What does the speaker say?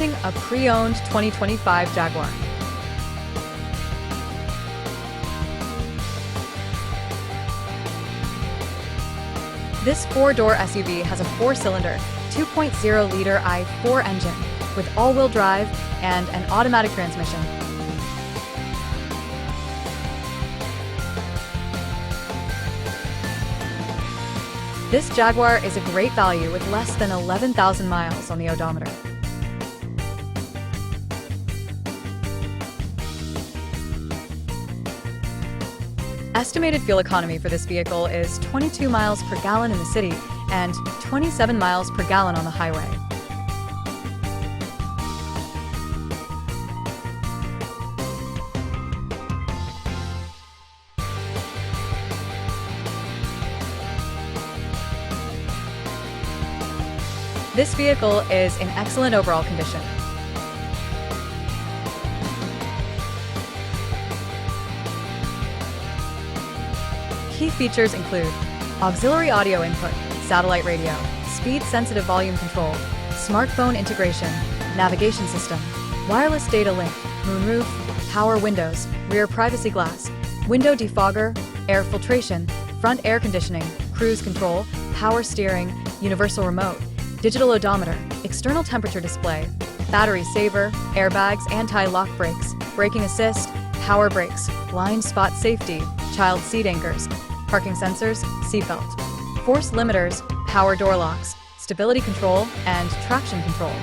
Presenting a pre-owned 2025 Jaguar. This four-door SUV has a four-cylinder, 2.0-liter i4 engine with all-wheel drive and an automatic transmission. This Jaguar is a great value with less than 11,000 miles on the odometer. Estimated fuel economy for this vehicle is 22 miles per gallon in the city and 27 miles per gallon on the highway. This vehicle is in excellent overall condition. Key features include auxiliary audio input, satellite radio, speed-sensitive volume control, smartphone integration, navigation system, wireless data link, moonroof, power windows, rear privacy glass, window defogger, air filtration, front air conditioning, cruise control, power steering, universal remote, digital odometer, external temperature display, battery saver, airbags, anti-lock brakes, braking assist, power brakes, blind spot safety, child seat anchors, parking sensors, seatbelt, force limiters, power door locks, stability control, and traction control.